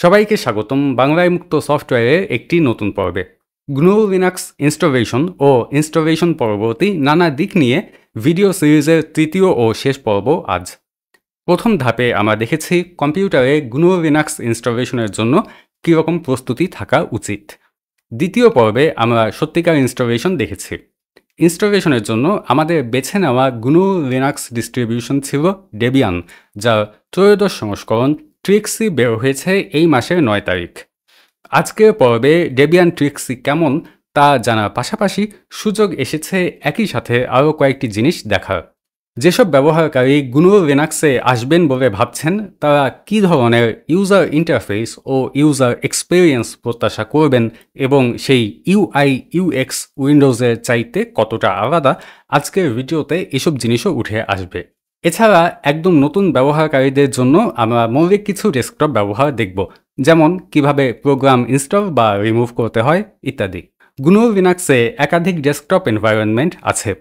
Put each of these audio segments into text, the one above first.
সবাইকে স্বাগতম বাংলায় মুক্ত সফটওয়্যারের একটি নতুন পর্বে। গ্নু লিনাক্স ইনস্টলেশন ও ইনস্টলেশন পরবর্তী নানা দিক নিয়ে ভিডিও সিরিজের তৃতীয় ও শেষ পর্ব আজ। প্রথম ধাপে আমরা দেখেছি কম্পিউটারে গ্নু লিনাক্স ইনস্টলেশনের জন্য কীরকম প্রস্তুতি থাকা উচিত। দ্বিতীয় পর্বে আমরা সত্যিকার ইনস্টলেশন দেখেছি। ইনস্টলেশনের জন্য আমাদের বেছে নেওয়া গ্নু লিনাক্স ডিস্ট্রিবিউশন ছিল ডেবিয়ান, যার ত্রয়োদশ সংস্করণ ট্রিক্সি বের হয়েছে এই মাসের 9 তারিখ। আজকের পর্বে ডেবিয়ান ট্রিক্সি কেমন তা জানার পাশাপাশি সুযোগ এসেছে একই সাথে আরও কয়েকটি জিনিস দেখার। যেসব ব্যবহারকারী গ্নু লিনাক্সে আসবেন বলে ভাবছেন তারা কী ধরনের ইউজার ইন্টারফেস ও ইউজার এক্সপেরিয়েন্স প্রত্যাশা করবেন এবং সেই ইউআই ইউএক্স উইন্ডোজের চাইতে কতটা আলাদা, আজকের ভিডিওতে এসব জিনিসও উঠে আসবে। এছাড়া একদম নতুন ব্যবহারকারীদের জন্য আমরা মৌলিক কিছু ডেস্কটপ ব্যবহার দেখব, যেমন কিভাবে প্রোগ্রাম ইনস্টল বা রিমুভ করতে হয় ইত্যাদি। গ্নু লিনাক্সে একাধিক ডেস্কটপ এনভায়রনমেন্ট আছে।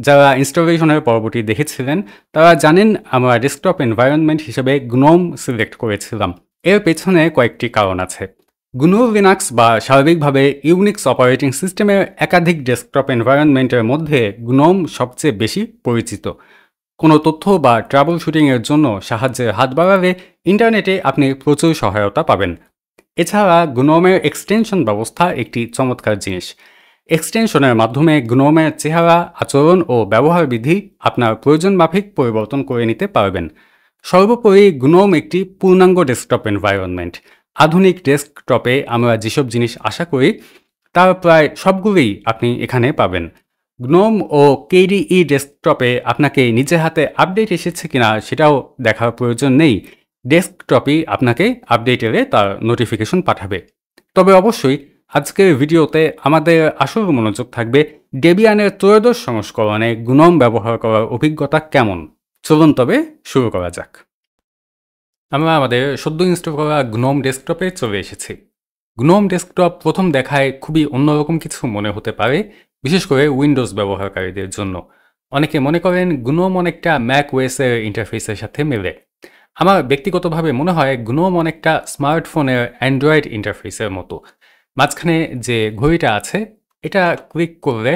যারা ইনস্টলেশনের পর্বটি দেখেছিলেন তারা জানেন আমরা ডেস্কটপ এনভায়রনমেন্ট হিসেবে গ্নোম সিলেক্ট করেছিলাম। এর পেছনে কয়েকটি কারণ আছে। গ্নু লিনাক্স বা স্বাভাবিকভাবে ইউনিক্স অপারেটিং সিস্টেমের একাধিক ডেস্কটপ এনভায়রনমেন্টের মধ্যে গ্নোম সবচেয়ে বেশি পরিচিত। কোনো তথ্য বা ট্রাবল শুটিংয়ের জন্য সাহায্যের হাত বাড়ালে ইন্টারনেটে আপনি প্রচুর সহায়তা পাবেন। এছাড়া গ্নোমের এক্সটেনশন ব্যবস্থা একটি চমৎকার জিনিস। এক্সটেনশনের মাধ্যমে গ্নোমের চেহারা, আচরণ ও ব্যবহার বিধি আপনার প্রয়োজন মাফিক পরিবর্তন করে নিতে পারবেন। সর্বোপরি গ্নোম একটি পূর্ণাঙ্গ ডেস্কটপ এনভায়রনমেন্ট। আধুনিক ডেস্কটপে আমরা যেসব জিনিস আশা করি তার প্রায় সবগুলোই আপনি এখানে পাবেন। গ্নোম ও কেডিই ডেস্কটপে আপনাকে নিজের হাতে আপডেট এসেছে কিনা সেটাও দেখার প্রয়োজন নেই। ডেস্কটপই আপনাকে আপডেট এলে তার নোটিফিকেশন পাঠাবে। তবে অবশ্যই আজকের ভিডিওতে আমাদের আসল মনোযোগ থাকবে ডেবিয়ানের ত্রয়োদশ সংস্করণে গ্নোম ব্যবহার করার অভিজ্ঞতা কেমন। চলুন তবে শুরু করা যাক। আমরা আমাদের সদ্য ইনস্টল করা গ্নোম ডেস্কটপে চলে এসেছি। গ্নোম ডেস্কটপ প্রথম দেখায় খুবই অন্যরকম কিছু মনে হতে পারে, বিশেষ করে উইন্ডোজ ব্যবহারকারীদের জন্য। অনেকে মনে করেন গ্নোম অনেকটা ম্যাক ওএসের ইন্টারফেসের সাথে মেলে। আমার ব্যক্তিগতভাবে মনে হয় গ্নোম অনেকটা স্মার্টফোনের অ্যান্ড্রয়েড ইন্টারফেসের মতো। মাঝখানে যে ঘড়িটা আছে এটা ক্লিক করলে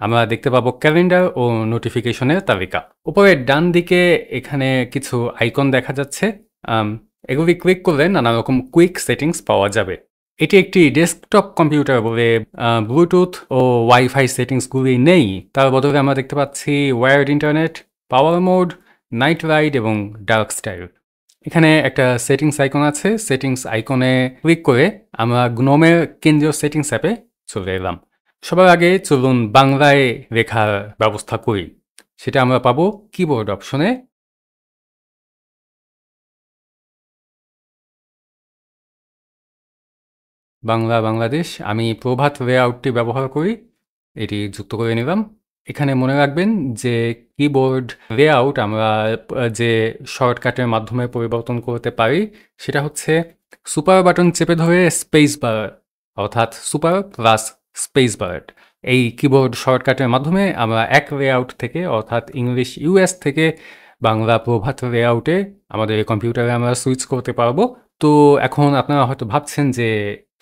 আমরা দেখতে পাবো ক্যালেন্ডার ও নোটিফিকেশনের তালিকা। উপরে ডান দিকে এখানে কিছু আইকন দেখা যাচ্ছে। এগুলি ক্লিক করলে নানা রকম কুইক সেটিংস পাওয়া যাবে। এটি একটি ডেস্কটপ কম্পিউটার বলে ব্লুটুথ ও ওয়াইফাই সেটিংসগুলি নেই। তার বদলে আমরা দেখতে পাচ্ছি ওয়্যার্ড ইন্টারনেট, পাওয়ার মোড, নাইট রাইড এবং ডার্ক স্টাইল। এখানে একটা সেটিংস আইকন আছে। সেটিংস আইকনে ক্লিক করে আমরা গ্নোমের কেন্দ্রীয় সেটিংস অ্যাপে চলে এলাম। সবার আগে চলুন বাংলায় লেখার ব্যবস্থা করি। সেটা আমরা পাবো কিবোর্ড অপশনে। বাংলাদেশ, আমি প্রভাত লেআউটটি ব্যবহার করি, এটি যুক্ত করে নিলাম। এখানে মনে রাখবেন যে কিবোর্ড লেআউট আমরা যে শর্টকাটের মাধ্যমে পরিবর্তন করতে পারি সেটা হচ্ছে সুপার বাটন চেপে ধরে স্পেস বার, অর্থাৎ সুপার প্লাস স্পেস বার। এই কিবোর্ড শর্টকাটের মাধ্যমে আমরা এক লেআউট থেকে, অর্থাৎ ইংলিশ ইউএস থেকে বাংলা প্রভাত লেআউটে আমাদের কম্পিউটারে আমরা সুইচ করতে পারবো। তো এখন আপনারা হয়তো ভাবছেন যে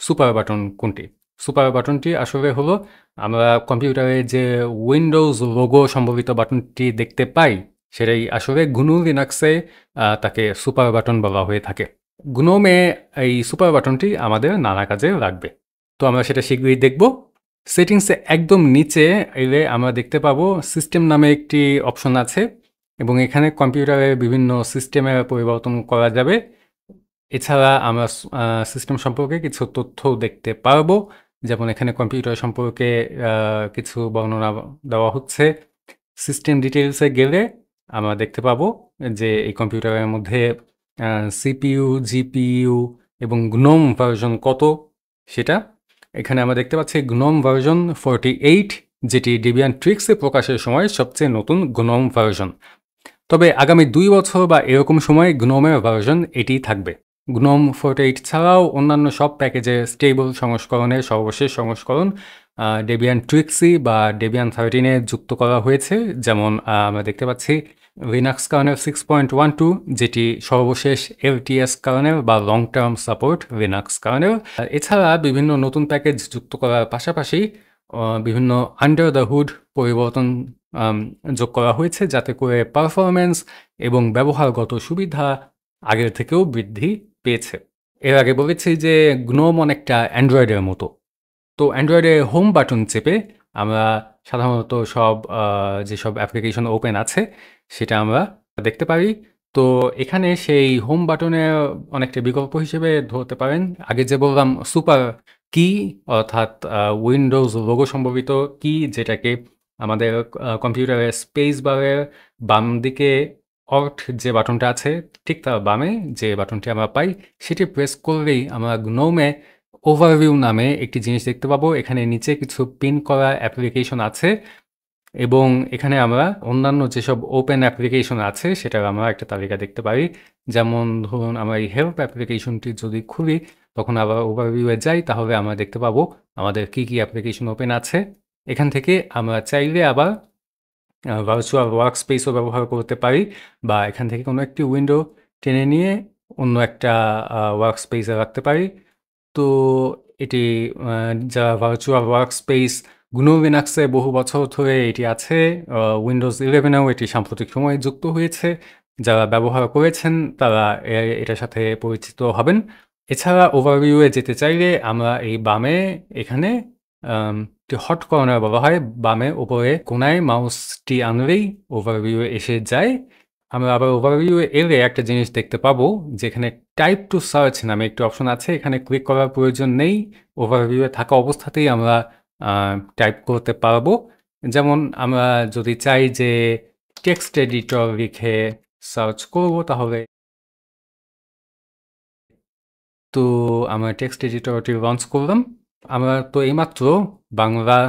সুপার বাটন কোনটি। সুপার বাটনটি আসলে হলো আমরা কম্পিউটারে যে উইন্ডোজ লোগো সম্বলিত বাটনটি দেখতে পাই সেটাই আসলে গ্নু লিনাক্সে তাকে সুপার বাটন বলা হয়ে থাকে। গ্নোমে এই সুপার বাটনটি আমাদের নানা কাজে লাগবে। তো আমরা সেটা শীঘ্রই দেখব। সেটিংসে একদম নিচে এলে আমরা দেখতে পাবো সিস্টেম নামে একটি অপশন আছে এবং এখানে কম্পিউটারে বিভিন্ন সিস্টেমের পরিবর্তন করা যাবে। এছাড়া আমরা সিস্টেম সম্পর্কে কিছু তথ্য দেখতে পারবো, যেমন এখানে কম্পিউটার সম্পর্কে কিছু বর্ণনা দেওয়া হচ্ছে। সিস্টেম ডিটেলসে গেলে আমরা দেখতে পাবো যে এই কম্পিউটারের মধ্যে সিপিইউ, জিপিইউ এবং গ্নোম ভার্সন কত সেটা। এখানে আমরা দেখতে পাচ্ছি গ্নোম ভার্সন 48, যেটি ডেবিয়ান ট্রিক্সে প্রকাশের সময় সবচেয়ে নতুন গ্নোম ভার্সন। তবে আগামী 2 বছর বা এরকম সময় গ্নোমের ভার্সন এটিই থাকবে। গ্নোম 48 ছাড়াও অন্যান্য সব প্যাকেজের স্টেবল সংস্করণের সর্বশেষ সংস্করণ ডেবিয়ান ট্রিক্সি বা ডেবিয়ান 13-এ যুক্ত করা হয়েছে। যেমন আমরা দেখতে পাচ্ছি লিনাক্স কার্নেল 6.12, যেটি সর্বশেষ LTS কার্নেল বা long term support Linux kernel. এছাড়া বিভিন্ন নতুন প্যাকেজ যুক্ত করার পাশাপাশি বিভিন্ন আন্ডার দ্য হুড পরিবর্তন যোগ করা হয়েছে, যাতে করে পারফরম্যান্স এবং ব্যবহারগত সুবিধা আগের থেকেও বৃদ্ধি পেয়েছে। এর আগে বলেছি যে গ্নোম অনেকটা অ্যান্ড্রয়েডের মতো। তো অ্যান্ড্রয়েডে হোম বাটন চেপে আমরা সাধারণত যেসব অ্যাপ্লিকেশন ওপেন আছে সেটা আমরা দেখতে পারি। তো এখানে সেই হোম বাটনের অনেকটা বিকল্প হিসেবে ধরতে পারেন। আগে যে বললাম সুপার কি, অর্থাৎ উইন্ডোজ লোগো সম্বলিত কি, যেটাকে আমাদের কম্পিউটারের স্পেস বারের বাম দিকে অল্ট যে বাটনটা আছে ঠিক তার বামে যে বাটনটি আমরা পাই, সেটি প্রেস করলেই আমরা গ্নোমে ওভারভিউ নামে একটি জিনিস দেখতে পাবো। এখানে নিচে কিছু পিন করা অ্যাপ্লিকেশন আছে এবং এখানে আমরা অন্যান্য যেসব ওপেন অ্যাপ্লিকেশন আছে সেটার আমরা একটা তালিকা দেখতে পারি। যেমন ধরুন আমরা এই হেল্প অ্যাপ্লিকেশনটি যদি খুলি, তখন আবার ওভারভিউয়ে যাই, তাহলে আমরা দেখতে পাবো আমাদের কি কি অ্যাপ্লিকেশন ওপেন আছে। এখান থেকে আমরা চাইলে আবার ভার্চুয়াল ওয়ার্ক স্পেসও ব্যবহার করতে পারি, বা এখান থেকে কোনো একটি উইন্ডো টেনে নিয়ে অন্য একটা ওয়ার্ক স্পেসে রাখতে পারি। তো এটি যা ভার্চুয়াল ওয়ার্ক স্পেস গ্নু লিনাক্সে বহু বছর ধরে এটি আছে। উইন্ডোজ 11এও এটি সাম্প্রতিক সময়ে যুক্ত হয়েছে। যারা ব্যবহার করেছেন তারা এটার সাথে পরিচিত হবেন। এছাড়া ওভারভিউয়ে যেতে চাইলে আমরা এই বামে এখানে হট কর্নার বলা হয়, বামে উপরে কোনায় মাউসটি আনলেই ওভারভিউয়ে এসে যায়। আমরা আবার ওভারভিউয়ে এলে একটা জিনিস দেখতে পাবো, যেখানে টাইপ টু সার্চ নামে একটি অপশন আছে। এখানে ক্লিক করার প্রয়োজন নেই, ওভারভিউয়ে থাকা অবস্থাতেই আমরা টাইপ করতে পারবো। যেমন আমরা যদি চাই যে টেক্সট এডিটর লিখে সার্চ করব, তাহলে তো আমরা টেক্সট এডিটরটি লঞ্চ করলাম। আমরা তো এইমাত্র বাংলা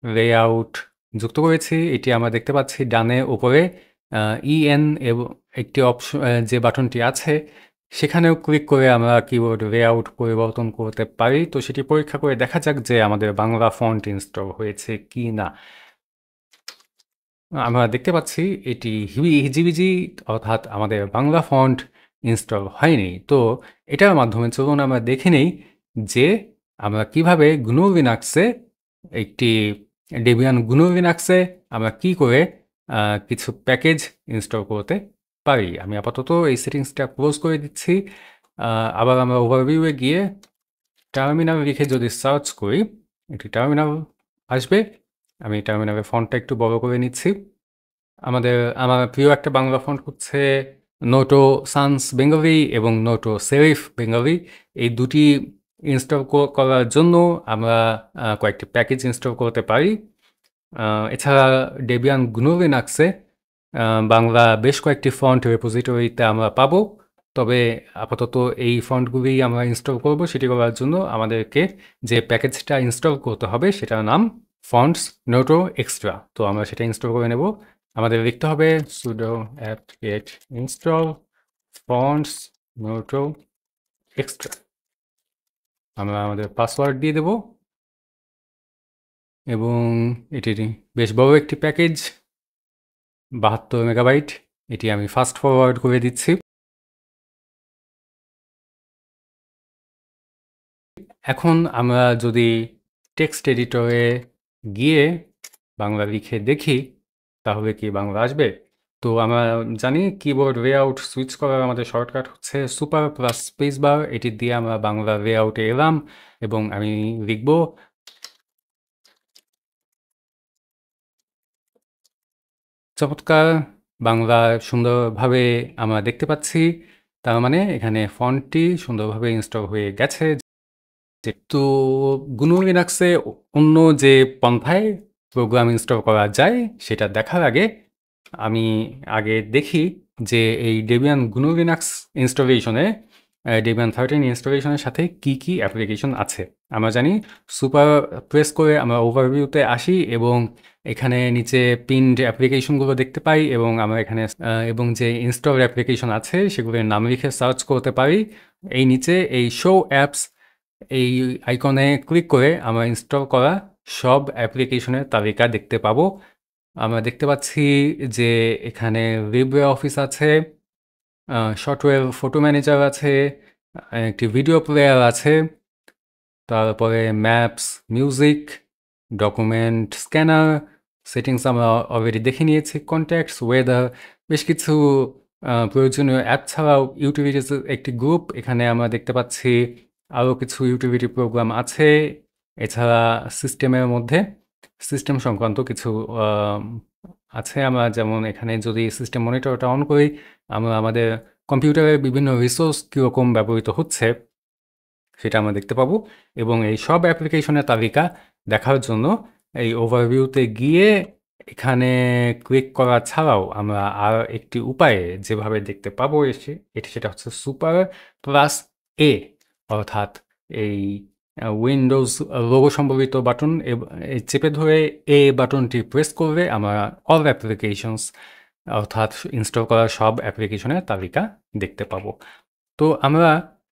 লেআউট যুক্ত করেছি। এটি আমরা দেখতে পাচ্ছি ডানে উপরে ইএন এবং একটি অপশন যে বাটনটি আছে সেখানেও ক্লিক করে আমরা কিবোর্ড লেআউট পরিবর্তন করতে পারি। তো সেটি পরীক্ষা করে দেখা যাক যে আমাদের বাংলা ফন্ট ইনস্টল হয়েছে কি না। আমরা দেখতে পাচ্ছি এটি হিজিবিজি, অর্থাৎ আমাদের বাংলা ফন্ট ইনস্টল হয়নি। তো এটার মাধ্যমে চলুন আমরা দেখে নেই যে আমরা কিভাবে গ্নু লিনাক্সে একটি ডেবিয়ান গ্নু লিনাক্সে আমরা কি করে কিছু প্যাকেজ ইনস্টল করতে পারি। আমি আপাতত এই সেটিংসটা ক্লোজ করে দিচ্ছি। আবার আমরা ওভারভিউয়ে গিয়ে টার্মিনাল লিখে যদি সার্চ করি, একটি টার্মিনাল আসবে। আমি টার্মিনালের ফন্টটা একটু বড় করে নিচ্ছি। আমার প্রিয় একটা বাংলা ফন্ট হচ্ছে নোটো সানস বেঙ্গলি এবং নোটো সেরিফ বেঙ্গলি। এই দুটি ইনস্টল করার জন্য আমরা কয়েকটি প্যাকেজ ইনস্টল করতে পারি। এছাড়া ডেবিয়ান গ্নু লিনাক্সে বাংলা বেশ কয়েকটি ফন্ট রেপোজিটরিতে আমরা পাবো। তবে আপাতত এই ফন্টগুলি আমরা ইনস্টল করব। সেটি করার জন্য আমাদেরকে যে প্যাকেজটা ইনস্টল করতে হবে সেটার নাম ফন্টস নোটো এক্সট্রা। তো আমরা সেটা ইনস্টল করে নেব। আমাদের লিখতে হবে sudo apt-get install fonts noto extra। আমরা আমাদের পাসওয়ার্ড দিয়ে দেব এবং এটি বেশ বড় একটি প্যাকেজ, 72 মেগাবাইট। এটি আমি ফাস্ট ফরওয়ার্ড করে দিচ্ছি। এখন আমরা যদি টেক্সট এডিটরে গিয়ে বাংলা লিখে দেখি তাহলে কি বাংলা আসবে? তো আমরা জানি কিবোর্ড লেআউট সুইচ করার আমাদের শর্টকাট হচ্ছে সুপার প্লাস স্পেস বার। এটি দিয়ে আমরা বাংলা লেআউটে এলাম এবং আমি লিখব চমৎকার। বাংলা সুন্দরভাবে আমরা দেখতে পাচ্ছি, তার মানে এখানে ফন্টটি সুন্দরভাবে ইনস্টল হয়ে গেছে। তো গ্নু লিনাক্সে অন্য যে পন্থায় প্রোগ্রাম ইনস্টল করা যায় সেটা দেখার আগে আমি দেখি যে এই ডেবিয়ান গ্নু লিনাক্স ইনস্টলেশনে ডেবিয়ান 13 ইনস্টলেশনের সাথে কি কি অ্যাপ্লিকেশন আছে। আমরা জানি সুপার প্রেস করে আমরা ওভারভিউতে আসি এবং এখানে নিচে পিনড অ্যাপ্লিকেশনগুলো দেখতে পাই এবং আমরা এখানে এবং যে ইনস্টল অ্যাপ্লিকেশন আছে সেগুলোর নাম লিখে সার্চ করতে পারি। এই নিচে এই শো অ্যাপস এই আইকনে ক্লিক করে আমরা ইনস্টল করা সব অ্যাপ্লিকেশনের তালিকা দেখতে পাবো। আমরা দেখতে পাচ্ছি যে এখানে লিব্রে অফিস আছে, সফটওয়্যার ফটো ম্যানেজার আছে, একটি ভিডিও প্লেয়ার আছে, তারপরে maps, music, document scanner, settings আমরা অলরেডি দেখে নিয়েছি, কন্ট্যাক্টস, ওয়েদার, বেশ কিছু প্রয়োজনীয় অ্যাপ ছাড়াও ইউটিলিটিসের একটি গ্রুপ। এখানে আমরা দেখতে পাচ্ছি আরও কিছু ইউটিলিটি প্রোগ্রাম আছে। এছাড়া সিস্টেমের মধ্যে সিস্টেম সংক্রান্ত কিছু আছে। আমরা যেমন এখানে যদি সিস্টেম মনিটরটা অন করি, আমরা আমাদের কম্পিউটারের বিভিন্ন রিসোর্স কীরকম ব্যবহৃত হচ্ছে সেটা আমরা দেখতে পাবো, এবং এই সব অ্যাপ্লিকেশনের তালিকা দেখার জন্য এই ওভারভিউতে গিয়ে এখানে ক্লিক করা ছাড়াও আমরা আর একটি উপায়ে যেভাবে দেখতে পাবো সেটা হচ্ছে সুপার প্লাস এ, অর্থাৎ এই উইন্ডোজ লোগো সম্বলিত বাটন চেপে ধরে এ বাটনটি প্রেস করলে আমরা অল অ্যাপ্লিকেশনস অর্থাৎ ইনস্টল করা সব অ্যাপ্লিকেশনের তালিকা দেখতে পাবো। তো আমরা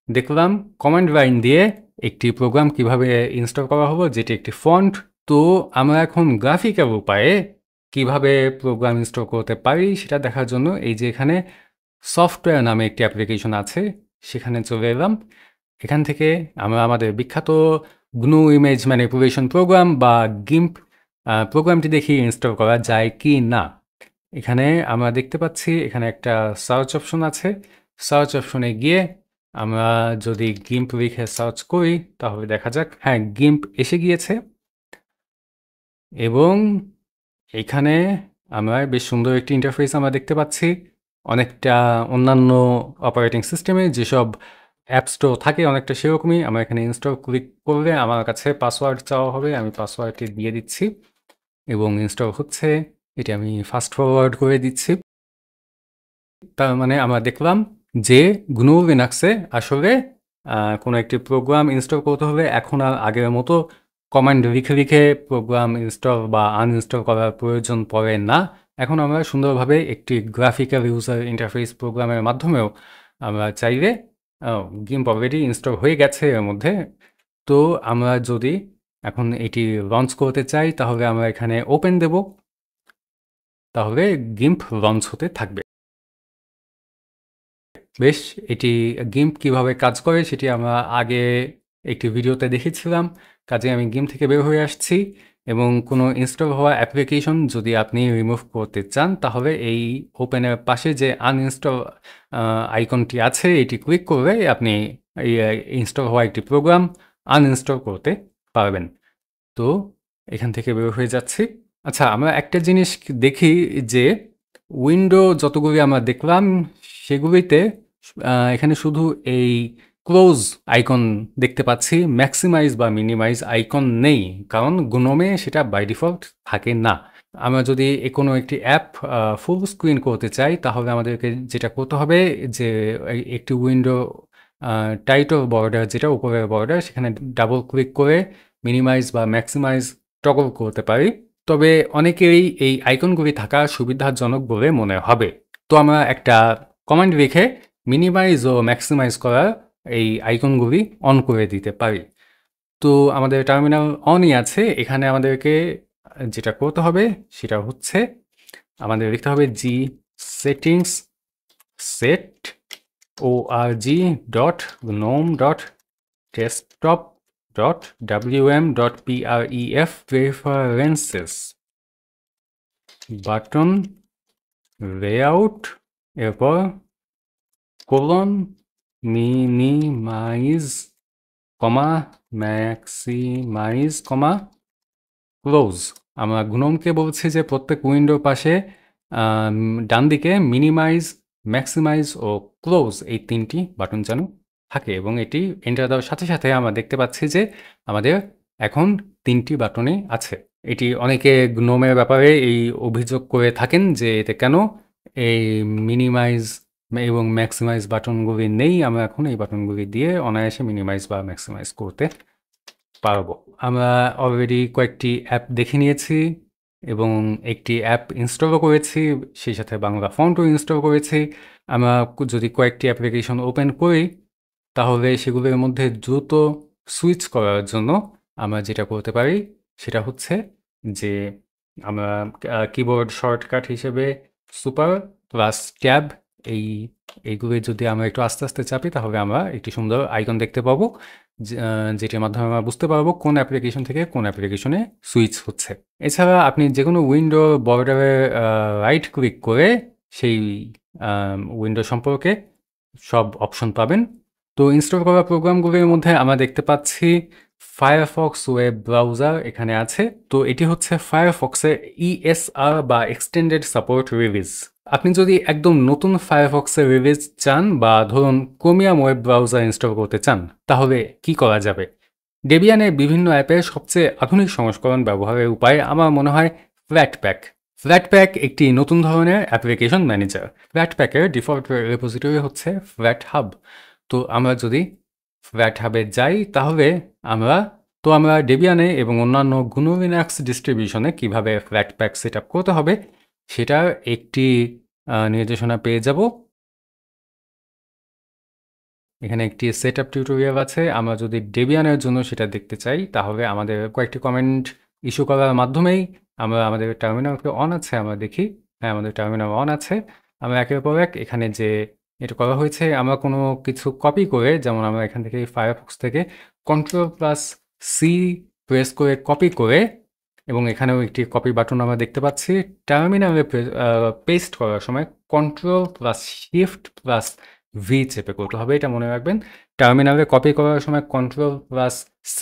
দেখলাম কমান্ড লাইন দিয়ে একটি প্রোগ্রাম কিভাবে ইনস্টল করা হলো, যেটি একটি ফন্ট। তো আমরা এখন গ্রাফিক্যাল উপায়ে কিভাবে প্রোগ্রাম ইনস্টল করতে পারি সেটা দেখার জন্য এই যে এখানে সফটওয়্যার নামে একটি অ্যাপ্লিকেশন আছে, সেখানে চলে এলাম। এখান থেকে আমরা আমাদের বিখ্যাত গ্নু ইমেজ ম্যানিপুলেশন প্রোগ্রাম বা গিম্প প্রোগ্রামটি দেখি ইনস্টল করা যায় কি না। এখানে আমরা দেখতে পাচ্ছি এখানে একটা সার্চ অপশন আছে। সার্চ অপশনে গিয়ে আমরা যদি গিম্প লিখে সার্চ করি তাহলে দেখা যাক, হ্যাঁ, গিম্প এসে গিয়েছে। এবং এখানে আমরা বেশ সুন্দর একটি ইন্টারফেস আমরা দেখতে পাচ্ছি। অনেকটা অন্যান্য অপারেটিং সিস্টেমে যেসব অ্যাপ স্টোর থাকে অনেকটা সেরকমই। আমরা এখানে ইনস্টল ক্লিক করলে আমার কাছে পাসওয়ার্ড চাওয়া হবে, আমি পাসওয়ার্ডটি দিয়ে দিচ্ছি এবং ইনস্টল হচ্ছে। এটি আমি ফাস্ট ফরওয়ার্ড করে দিচ্ছি। তার মানে আমরা দেখলাম যে গ্নু লিনাক্সে আসলে কোনো একটি প্রোগ্রাম ইনস্টল করতে হলে এখন আর আগের মতো কমান্ড লিখে লিখে প্রোগ্রাম ইনস্টল বা আনইনস্টল করার প্রয়োজন পড়ে না। এখন আমরা সুন্দরভাবে একটি গ্রাফিক্যাল ইউজার ইন্টারফেস প্রোগ্রামের মাধ্যমেও আমরা চাইলে গিম্প অলরেডি ইনস্টল হয়ে গেছে এর মধ্যে। তো আমরা যদি এখন এটি লঞ্চ করতে চাই তাহলে আমরা এখানে ওপেন দেব, তাহলে গিম্প লঞ্চ হতে থাকবে। বেশ, এটি গিম্প কিভাবে কাজ করে সেটি আমরা আগে একটি ভিডিওতে দেখেছিলাম। কাজে আমি গিম্প থেকে বের হয়ে আসছি এবং কোনো ইনস্টল হওয়া অ্যাপ্লিকেশন যদি আপনি রিমুভ করতে চান তাহলে এই ওপেনের পাশে যে আনইনস্টল আইকনটি আছে এটি ক্লিক করলে আপনি এই ইনস্টল হওয়া একটি প্রোগ্রাম আনইনস্টল করতে পারবেন। তো এখান থেকে বের হয়ে যাচ্ছি। আচ্ছা, আমরা একটা জিনিস দেখি যে উইন্ডো যতগুলি আমরা দেখলাম সেগুলিতে এখানে শুধু এই ক্লোজ আইকন দেখতে পাচ্ছি, ম্যাক্সিমাইজ বা মিনিমাইজ আইকন নেই, কারণ গ্নোমে সেটা বাই ডিফল্ট থাকে না। আমরা যদি কোনো একটি অ্যাপ ফুল স্ক্রিন করতে চাই তাহলে আমাদেরকে যেটা করতে হবে যে একটি উইন্ডো টাইটল বর্ডার, যেটা উপরের বর্ডার, সেখানে ডাবল ক্লিক করে মিনিমাইজ বা ম্যাক্সিমাইজ টগল করতে পারি। তবে অনেকেরই এই আইকনগুলি থাকা সুবিধাজনক বলে মনে হবে। তো আমরা একটা কমান্ড লিখে মিনিমাইজ ও ম্যাক্সিমাইজ করার এই আইকনগুলি অন করে দিতে পারি। তো আমাদের টার্মিনাল অনই আছে। এখানে আমাদেরকে যেটা করতে হবে সেটা হচ্ছে আমাদের লিখতে হবে G settings set org.gnome.desktop.wm.pref preferences button layout, এরপর colon minimise comma maximise comma close. আমরা গ্নোমকে বলছি যে প্রত্যেক উইন্ডোর পাশে ডান দিকে মিনিমাইজ, ম্যাক্সিমাইজ ও ক্লোজ এই তিনটি বাটন যেন থাকে, এবং এটি এন্টার দেওয়ার সাথে সাথে আমরা দেখতে পাচ্ছি যে আমাদের এখন তিনটি বাটনই আছে। এটি অনেকে গ্নোমের ব্যাপারে এই অভিযোগ করে থাকেন যে এতে কেন এই মিনিমাইজ এবং ম্যাক্সিমাইজ বাটনগুলি নেই। আমরা এখন এই বাটনগুলি দিয়ে অনায়াসে মিনিমাইজ বা ম্যাক্সিমাইজ করতে পারবো। আমরা অলরেডি কয়েকটি অ্যাপ দেখে নিয়েছি এবং একটি অ্যাপ ইনস্টলও করেছি, সেই সাথে বাংলা ফন্টও ইনস্টল করেছি। আমরা যদি কয়েকটি অ্যাপ্লিকেশন ওপেন করি তাহলে সেগুলোর মধ্যে দ্রুত সুইচ করার জন্য আমরা যেটা করতে পারি সেটা হচ্ছে যে আমরা কিবোর্ড শর্টকাট হিসেবে সুপার প্লাস ট্যাব এইগুলি যদি আমরা একটু আস্তে আস্তে চাপি তাহলে আমরা একটি সুন্দর আইকন দেখতে পাবো, যেটির মাধ্যমে আমরা বুঝতে পারবো কোন অ্যাপ্লিকেশন থেকে কোন অ্যাপ্লিকেশনে সুইচ হচ্ছে। এছাড়া আপনি যে কোনো উইন্ডো বর্ডারে রাইট ক্লিক করে সেই উইন্ডো সম্পর্কে সব অপশন পাবেন। তো ইনস্টল করা প্রোগ্রামগুলির মধ্যে আমরা দেখতে পাচ্ছি ফায়ারফক্স ওয়েব ব্রাউজার এখানে আছে। তো এটি হচ্ছে ফায়ারফক্সের ESR বা এক্সটেন্ডেড সাপোর্ট রিলিজ। আপনি যদি একদম নতুন ফায়ারফক্সের রিলিজ চান বা ধরুন ক্রোমিয়াম ওয়েব ব্রাউজার ইনস্টল করতে চান, তাহলে কি করা যাবে? ডেবিয়ানের বিভিন্ন অ্যাপের সবচেয়ে আধুনিক সংস্করণ ব্যবহারের উপায় আমার মনে হয় ফ্ল্যাটপ্যাক। ফ্ল্যাটপ্যাক একটি নতুন ধরনের অ্যাপ্লিকেশন ম্যানেজার। ফ্ল্যাটপ্যাকের ডিফল্ট রেপোজিটরি হচ্ছে ফ্ল্যাট হাব। তো আমরা যদি ফ্ল্যাট হাবে যাই তাহলে আমরা ডেবিয়ানে এবং অন্যান্য GNU লিনাক্স ডিস্ট্রিবিউশনে কীভাবে ফ্ল্যাটপ্যাক সেট আপ করতে হবে সেটার একটি নির্দেশনা পেয়ে যাব। এখানে একটি সেট আপ টিউটোরিয়াল আছে। আমরা যদি ডেবিয়ানের জন্য সেটা দেখতে চাই তাহলে আমাদের কয়েকটি কমেন্ট ইস্যু করার মাধ্যমেই আমাদের টার্মিনালকে অন আছে, আমরা দেখি হ্যাঁ আমাদের টার্মিনাল অন আছে। আমরা একের পর এক এখানে যে এটা করা হয়েছে, আমরা কোনো কিছু কপি করে, যেমন আমরা এখান থেকে ফায়ারফক্স থেকে Ctrl+C প্রেস করে কপি করে, এবং এখানেও একটি কপি বাটন আমরা দেখতে পাচ্ছি। টার্মিনালে পেস্ট করার সময় Ctrl+Shift+V চেপে করতে হবে, এটা মনে রাখবেন। টার্মিনালে কপি করার সময় Ctrl+C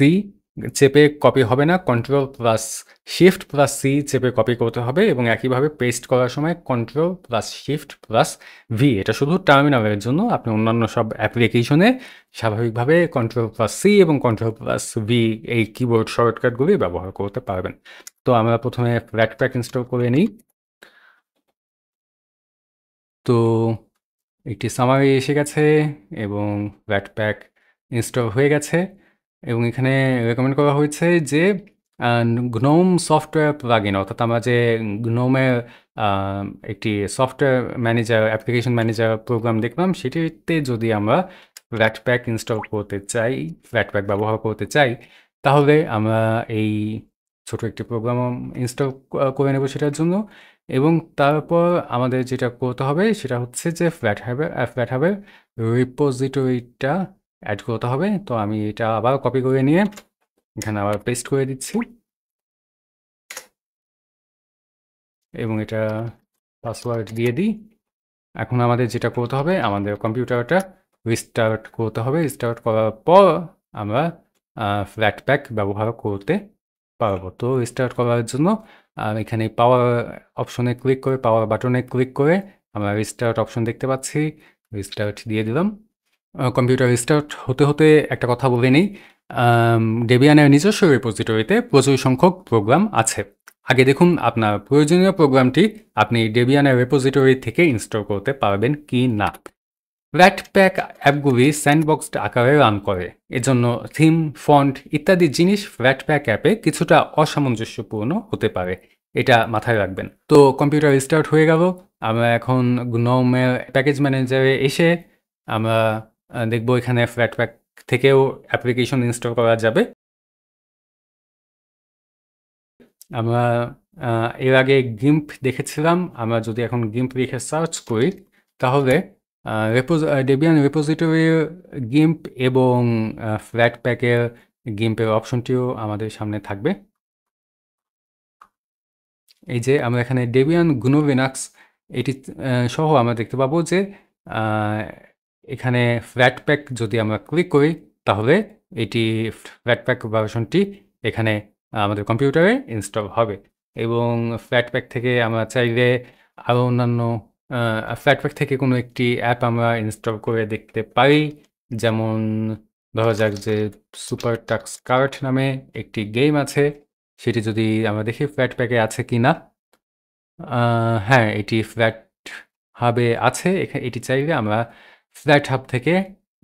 চেপে কপি হবে না, Ctrl+Shift+C চেপে কপি করতে হবে, এবং একইভাবে পেস্ট করার সময় Ctrl+Shift+V। এটা শুধু টার্মিনালের জন্য। আপনি অন্যান্য সব অ্যাপ্লিকেশনে স্বাভাবিকভাবে Ctrl+C এবং Ctrl+V এই কিবোর্ড শর্টকাটগুলি ব্যবহার করতে পারবেন। তো আমরা প্রথমে ফ্ল্যাটপ্যাক ইনস্টল করে নিই। তো একটি সামারি এসে গেছে এবং ফ্ল্যাটপ্যাক ইনস্টল হয়ে গেছে, এবং এখানে রেকমেন্ড করা হয়েছে যে গ্নোম সফটওয়্যার প্লাগইন, অর্থাৎ আমরা যে গ্নোমের একটি software manager, application manager program দেখলাম, সেটিতে যদি আমরা ফ্ল্যাটপ্যাক ইনস্টল করতে চাই, ফ্ল্যাটপ্যাক ব্যবহার করতে চাই, তাহলে আমরা এই ছোট একটি প্রোগ্রাম ইনস্টল করে নেব সেটার জন্য। এবং তারপর আমাদের যেটা করতে হবে সেটা হচ্ছে যে ফ্ল্যাট হাবের রিপোজিটরিটা অ্যাড করতে হবে। তো আমি এটা আবার কপি করে নিয়ে এখানে আবার পেস্ট করে দিচ্ছি, এবং এটা পাসওয়ার্ড দিয়ে দিই। এখন আমাদের যেটা করতে হবে, আমাদের কম্পিউটারটা রিস্টার্ট করতে হবে। রিস্টার্ট করার পর আমরা ফ্ল্যাটপ্যাক ব্যবহার করতে পারবো। তো রিস্টার্ট করার জন্য এখানে পাওয়ার অপশনে ক্লিক করে, পাওয়ার বাটনে ক্লিক করে আমরা রিস্টার্ট অপশন দেখতে পাচ্ছি, রিস্টার্ট দিয়ে দিলাম। কম্পিউটার রিস্টার্ট হতে হতে একটা কথা বলে নিই, ডেবিয়ানের নিজস্ব রিপোজিটরিতে প্রচুর সংখ্যক প্রোগ্রাম আছে। আগে দেখুন আপনার প্রয়োজনীয় প্রোগ্রামটি আপনি ডেবিয়ানের রিপোজিটরি থেকে ইনস্টল করতে পারবেন কি না। ফ্ল্যাটপ্যাক অ্যাপগুলি স্যান্ডবক্সড আকারে রান করে, এজন্য থিম, ফন্ট ইত্যাদি জিনিস ফ্ল্যাটপ্যাক অ্যাপে কিছুটা অসামঞ্জস্যপূর্ণ হতে পারে, এটা মাথায় রাখবেন। তো কম্পিউটার রিস্টার্ট হয়ে গেল। আমরা এখন গ্নোমের প্যাকেজ ম্যানেজারে এসে আমরা দেখব এখানে ফ্ল্যাটপ্যাক থেকেও অ্যাপ্লিকেশন ইনস্টল করা যাবে। আমরা এর আগে গিম্প দেখেছিলাম। আমরা যদি এখন গিম্প লিখে সার্চ করি তাহলে ডেবিয়ান রিপোজিটরির গিম্প এবং ফ্ল্যাটপ্যাকের গিম্পের অপশনটিও আমাদের সামনে থাকবে। এই যে আমরা এখানে ডেবিয়ান GNU লিনাক্স এটি সহ আমরা দেখতে পাবো যে এখানে ফ্ল্যাটপ্যাক যদি আমরা ক্লিক করি তাহলে এটি ফ্ল্যাটপ্যাক ভার্সনটি এখানে আমাদের কম্পিউটারে ইনস্টল হবে। এবং ফ্ল্যাটপ্যাক থেকে আমরা চাইলে আরও অন্যান্য ফ্ল্যাটপ্যাক থেকে কোনো একটি অ্যাপ আমরা ইনস্টল করে দেখতে পারি। যেমন ধরা যাক যে সুপার টাক্স কার্ট নামে একটি গেম আছে, সেটি যদি আমরা দেখি ফ্ল্যাটপ্যাকে আছে কি না। হ্যাঁ, এটি ফ্ল্যাট হাবে আছে। এটি চাইলে আমরা ফ্ল্যাট হাব থেকে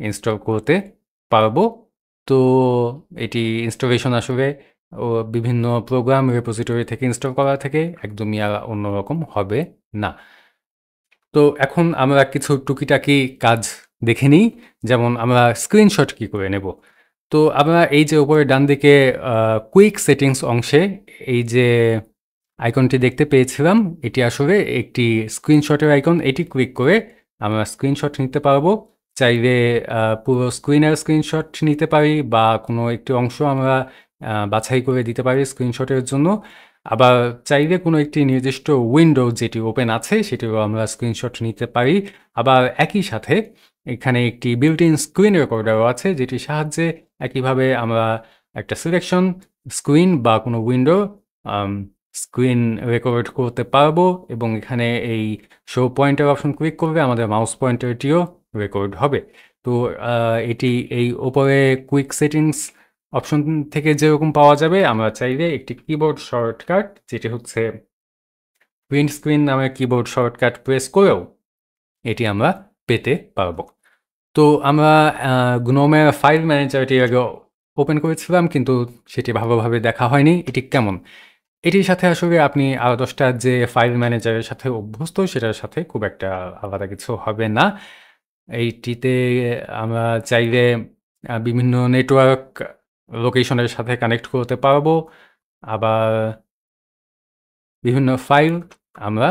ইনস্টল করতে পারবো। তো এটি ইনস্টলেশন আসলে বিভিন্ন প্রোগ্রাম রিপোজিটরি থেকে ইনস্টল করা থেকে একদমই অন্যরকম হবে না। তো এখন আমরা কিছু টুকিটাকি কাজ দেখে নিই, যেমন আমরা স্ক্রিনশট কি করে নেব। তো আমরা এই যে উপরে ডান দিকে কুইক সেটিংস অংশে এই যে আইকনটি দেখতে পেয়েছিলাম, এটি আসলে একটি স্ক্রিনশটের আইকন। এটি ক্লিক করে আমরা স্ক্রিনশট নিতে পারবো। চাইলে পুরো স্ক্রিনের স্ক্রিনশট নিতে পারি বা কোনো একটি অংশ আমরা বাছাই করে দিতে পারি স্ক্রিনশটের জন্য। আবার চাইলে কোনো একটি নির্দিষ্ট উইন্ডো যেটি ওপেন আছে সেটিও আমরা স্ক্রিনশট নিতে পারি। আবার একই সাথে এখানে একটি বিল্ট ইন স্ক্রিন রেকর্ডারও আছে, যেটির সাহায্যে একইভাবে আমরা একটা সিলেকশন স্ক্রিন বা কোনো উইন্ডো স্ক্রিন রেকর্ড করতে পারবো এবং এখানে এই শো পয়েন্টার অপশন ক্লিক করলে আমাদের মাউস পয়েন্টারটিও রেকর্ড হবে। তো এটি এই ওপরে কুইক সেটিংস অপশন থেকে যেরকম পাওয়া যাবে, আমরা চাইলে একটি কিবোর্ড শর্টকাট যেটি হচ্ছে প্রিন্ট স্ক্রিন নামের কিবোর্ড শর্টকাট প্রেস করেও এটি আমরা পেতে পারবো। তো আমরা গ্নোমের ফাইল ম্যানেজারটি আগে ওপেন করেছিলাম, কিন্তু সেটি ভালোভাবে দেখা হয়নি এটি কেমন। এটির সাথে আসলে আপনি আরও 10টা যে ফাইল ম্যানেজারের সাথে অভ্যস্ত সেটার সাথে খুব একটা আলাদা কিছু হবে না। এইটিতে আমরা চাইলে বিভিন্ন নেটওয়ার্ক লোকেশনের সাথে কানেক্ট করতে পারবো। আবার বিভিন্ন ফাইল আমরা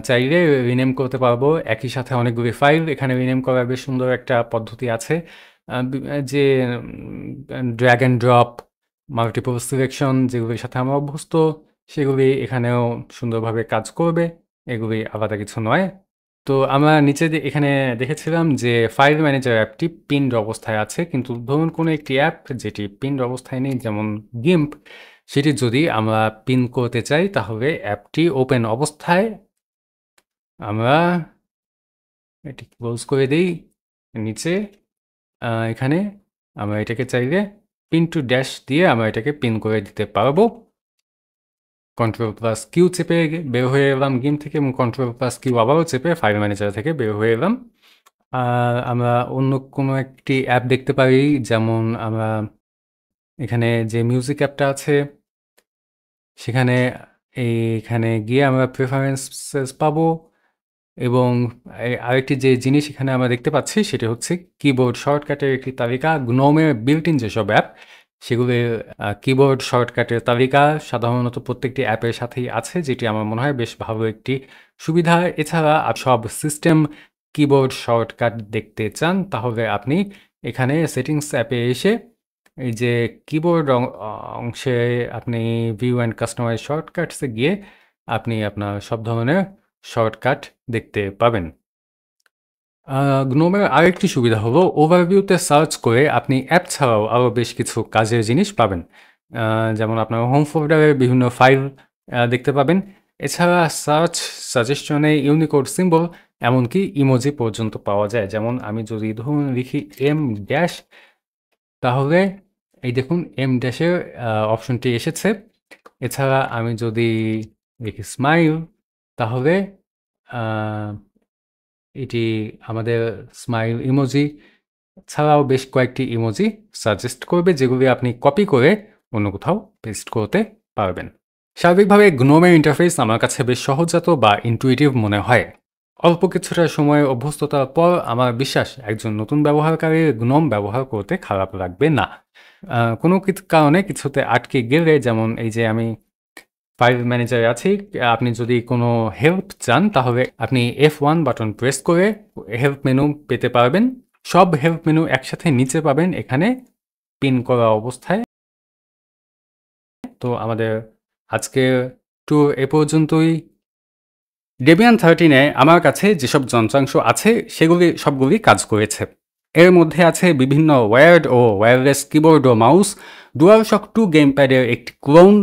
চাইলে রিনেম করতে পারবো। একই সাথে অনেকগুলি ফাইল এখানে রিনেম করার বেশ সুন্দর একটা পদ্ধতি আছে, যে drag and drop multiple selection যেগুলির সাথে আমরা অভ্যস্ত সেগুলি এখানেও সুন্দরভাবে কাজ করবে। এগুলি আলাদা কিছু নয়। তো আমরা নিচে এখানে দেখেছিলাম যে ফাইল ম্যানেজার অ্যাপটি পিনড অবস্থায় আছে, কিন্তু ধরুন কোনো একটি অ্যাপ যেটি পিনড অবস্থায় নেই, যেমন গিম্প, সেটি যদি আমরা পিন করতে চাই তাহলে অ্যাপটি ওপেন অবস্থায় আমরা এটি ক্লোজ করে দিই। নিচে এখানে আমরা এটাকে চাইলে পিন টু ড্যাশ দিয়ে আমরা এটাকে পিন করে দিতে পারবো। Ctrl+Q চেপে বের হয়ে এলাম গেম থেকে এবং Ctrl+Q আবারও চেপে ফাইল ম্যানেজার থেকে বের হয়ে এলাম। আমরা অন্য কোনো একটি অ্যাপ দেখতে পারি, যেমন আমরা এখানে যে মিউজিক অ্যাপটা আছে সেখানে এইখানে গিয়ে আমরা প্রেফারেন্সেস পাবো এবং আরেকটি যে জিনিস এখানে আমরা দেখতে পাচ্ছি সেটি হচ্ছে কিবোর্ড শর্টকাটের একটি তালিকা। গ্নোমের বিল্ট ইন যেসব অ্যাপ সেগুলির কিবোর্ড শর্টকাটের তালিকা সাধারণত প্রত্যেকটি অ্যাপের সাথেই আছে, যেটি আমার মনে হয় বেশ ভালো একটি সুবিধা। এছাড়া সব সিস্টেম কিবোর্ড শর্টকাট দেখতে চান তাহলে আপনি এখানে সেটিংস অ্যাপে এসে এই যে কিবোর্ড অংশে আপনি ভিউ অ্যান্ড কাস্টমাইজ শর্টকাটসে গিয়ে আপনি আপনার সব ধরনের শর্টকাট দেখতে পাবেন। গ্নোমের আরেকটি সুবিধা হলো ওভারভিউতে সার্চ করে আপনি অ্যাপ ছাড়াও আরও বেশ কিছু কাজের জিনিস পাবেন, যেমন আপনার হোম ফোল্ডারে বিভিন্ন ফাইল দেখতে পাবেন। এছাড়া সার্চ সাজেশনে ইউনিকোড সিম্বল এমনকি ইমোজি পর্যন্ত পাওয়া যায়। যেমন আমি যদি ধরুন লিখি এম ড্যাশ, তাহলে এই দেখুন এম ড্যাশের অপশনটি এসেছে। এছাড়া আমি যদি লিখি স্মাইল, তাহলে এটি আমাদের স্মাইল ইমোজি ছাড়াও বেশ কয়েকটি ইমোজি সাজেস্ট করবে, যেগুলি আপনি কপি করে অন্য কোথাও পেস্ট করতে পারবেন। স্বাভাবিকভাবে গ্নোমের ইন্টারফেস আমার কাছে বেশ সহজাত বা ইনটুইটিভ মনে হয়। অল্প কিছুটা সময় অভ্যস্ততার পর আমার বিশ্বাস একজন নতুন ব্যবহারকারীর গ্নোম ব্যবহার করতে খারাপ লাগবে না। কোনো কারণে কিছুতে আটকে গেলে, যেমন এই যে আমি ফাইল ম্যানেজারে আছি, আপনি যদি কোনো হেল্প চান তাহলে আপনি F1 বাটন প্রেস করে হেল্প মেনু পেতে পারবেন। সব হেল্প মেনু একসাথে নিচে পাবেন এখানে পিন করা অবস্থায়। তো আমাদের আজকের ট্যুর এ পর্যন্তই। ডেবিয়ান 13-এ আমার কাছে যেসব যন্ত্রাংশ আছে সেগুলি সবগুলি কাজ করেছে। এর মধ্যে আছে বিভিন্ন ওয়্যার্ড ও ওয়্যারলেস কিবোর্ড ও মাউস, ডুয়ালশক 2 গেমপ্যাডের একটি clone,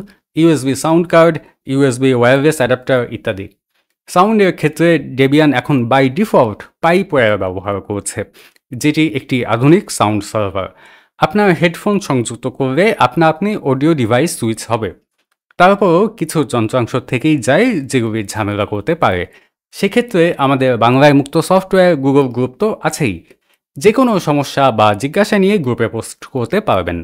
USB sound card, USB wireless adapter ইত্যাদি। সাউন্ডের ক্ষেত্রে ডেবিয়ান এখন বাই ডিফল্ট পাইপ ওয়্যার ব্যবহার করছে, যেটি একটি আধুনিক সাউন্ড সার্ভার। আপনার হেডফোন সংযুক্ত করলে আপনি অডিও ডিভাইস সুইচ হবে। তারপরও কিছু যন্ত্রাংশ থেকেই যায় যেগুলি ঝামেলা করতে পারে। সেক্ষেত্রে আমাদের বাংলায় মুক্ত সফটওয়্যার গুগল গ্রুপ তো আছেই। যে কোনো সমস্যা বা জিজ্ঞাসা নিয়ে গ্রুপে পোস্ট করতে পারবেন।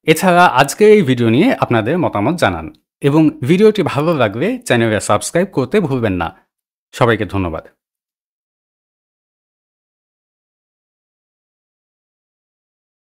এছাড়া আজকের এই ভিডিও নিয়ে আপনাদের মতামত জানান এবং ভিডিওটি ভালো লাগলে চ্যানেলে সাবস্ক্রাইব করতে ভুলবেন না। সবাইকে ধন্যবাদ।